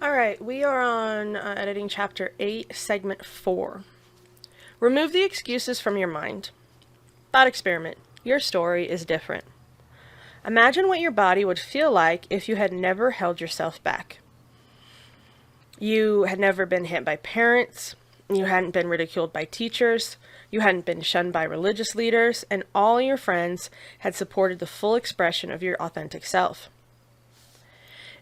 All right, we are on editing chapter 8, segment 4. Remove the excuses from your mind. Thought experiment. Your story is different. Imagine what your body would feel like if you had never held yourself back. You had never been hit by parents, you hadn't been ridiculed by teachers, you hadn't been shunned by religious leaders, and all your friends had supported the full expression of your authentic self.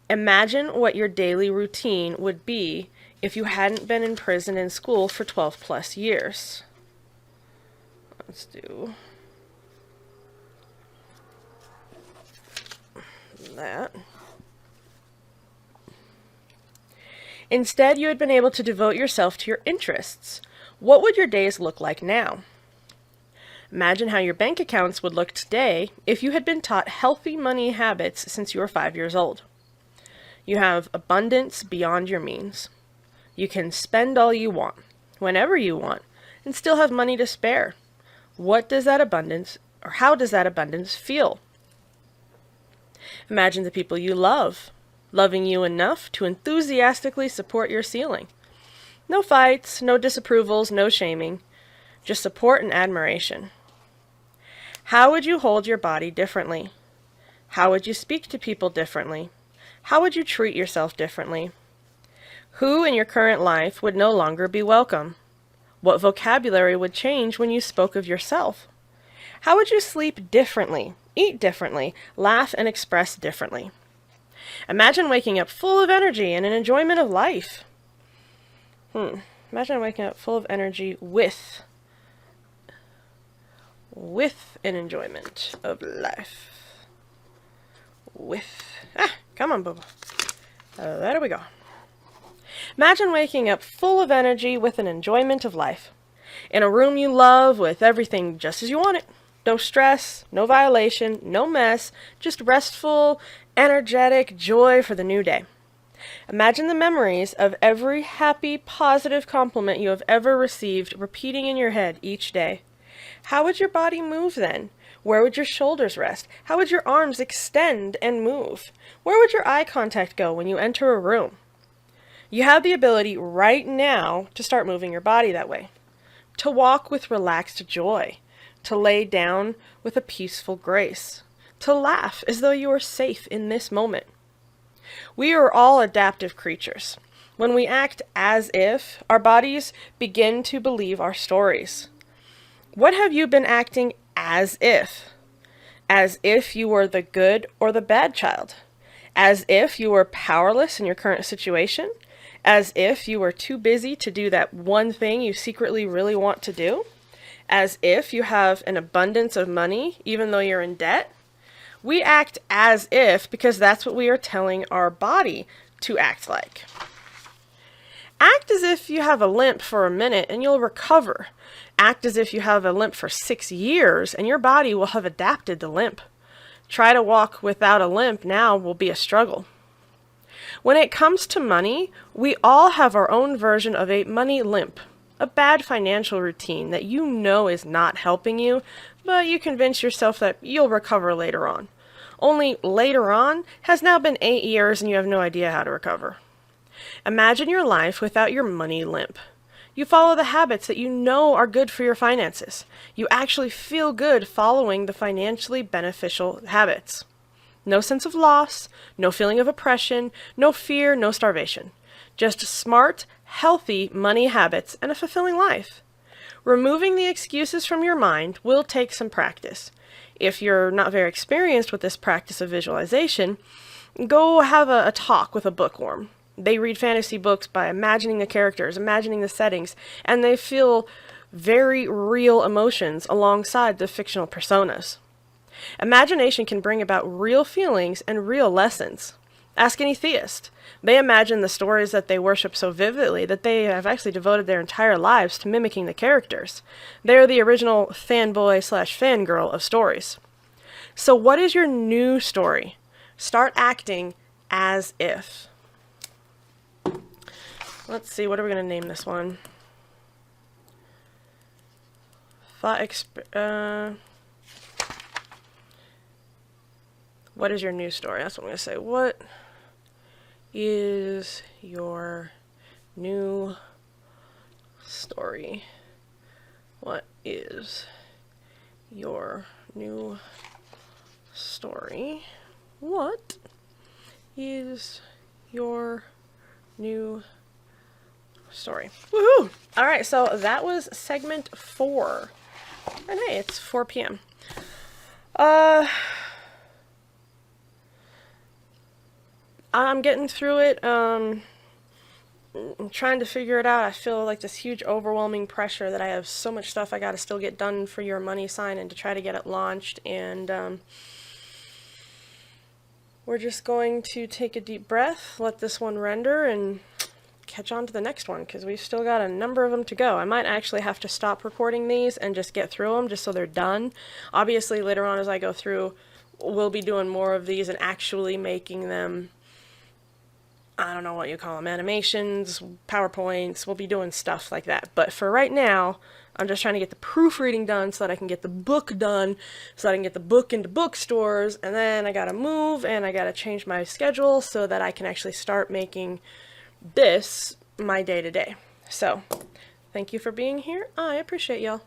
Imagine what your daily routine would be if you hadn't been in prison and school for 12 plus years. Let's do that. Instead, you had been able to devote yourself to your interests. What would your days look like now? Imagine how your bank accounts would look today if you had been taught healthy money habits since you were 5 years old. You have abundance beyond your means. You can spend all you want, whenever you want, and still have money to spare. What does that abundance, or how does that abundance feel? Imagine the people you love, loving you enough to enthusiastically support your ceiling. No fights, no disapprovals, no shaming, just support and admiration. How would you hold your body differently? How would you speak to people differently? How would you treat yourself differently? Who in your current life would no longer be welcome? What vocabulary would change when you spoke of yourself? How would you sleep differently, eat differently, laugh and express differently? Imagine waking up full of energy and an enjoyment of life. Imagine waking up full of energy with an enjoyment of life. Come on, Bubba. There we go. Imagine waking up full of energy with an enjoyment of life. In a room you love with everything just as you want it. No stress, no violation, no mess, just restful, energetic joy for the new day. Imagine the memories of every happy, positive compliment you have ever received repeating in your head each day. How would your body move then? Where would your shoulders rest? How would your arms extend and move? Where would your eye contact go when you enter a room? You have the ability right now to start moving your body that way. To walk with relaxed joy. To lay down with a peaceful grace. To laugh as though you are safe in this moment. We are all adaptive creatures. When we act as if, our bodies begin to believe our stories. What have you been acting as if? As if you were the good or the bad child? As if you were powerless in your current situation? As if you were too busy to do that one thing you secretly really want to do? As if you have an abundance of money even though you're in debt? We act as if because that's what we are telling our body to act like. Act as if you have a limp for a minute and you'll recover. Act as if you have a limp for 6 years and your body will have adapted to limp. Try to walk without a limp now will be a struggle. When it comes to money, we all have our own version of a money limp, a bad financial routine that you know is not helping you, but you convince yourself that you'll recover later on. Only later on has now been 8 years and you have no idea how to recover. Imagine your life without your money limp. You follow the habits that you know are good for your finances. You actually feel good following the financially beneficial habits. No sense of loss, no feeling of oppression, no fear, no starvation. Just smart, healthy money habits and a fulfilling life. Removing the excuses from your mind will take some practice. If you're not very experienced with this practice of visualization, go have a talk with a bookworm. They read fantasy books by imagining the characters, imagining the settings, and they feel very real emotions alongside the fictional personas. Imagination can bring about real feelings and real lessons. Ask any theist. They imagine the stories that they worship so vividly that they have actually devoted their entire lives to mimicking the characters. They are the original fanboy/fangirl of stories. So what is your new story? Start acting as if. Let's see, what are we going to name this one? What is your new story? That's what I'm going to say. What is your new story? What is your new story? What is your new story? Woohoo! Alright, so that was segment 4. And hey, it's 4 p.m. I'm getting through it. I'm trying to figure it out. I feel like this huge overwhelming pressure that I have so much stuff I gotta still get done for your money sign and to try to get it launched, and we're just going to take a deep breath, let this one render, and catch on to the next one, because we've still got a number of them to go. I might actually have to stop recording these and just get through them just so they're done. Obviously later on as I go through, we'll be doing more of these and actually making them, I don't know what you call them, animations, PowerPoints. We'll be doing stuff like that. But for right now, I'm just trying to get the proofreading done so that I can get the book done, so that I can get the book into bookstores, and then I gotta move and I gotta change my schedule so that I can actually start making this my day-to-day. So, thank you for being here. I appreciate y'all.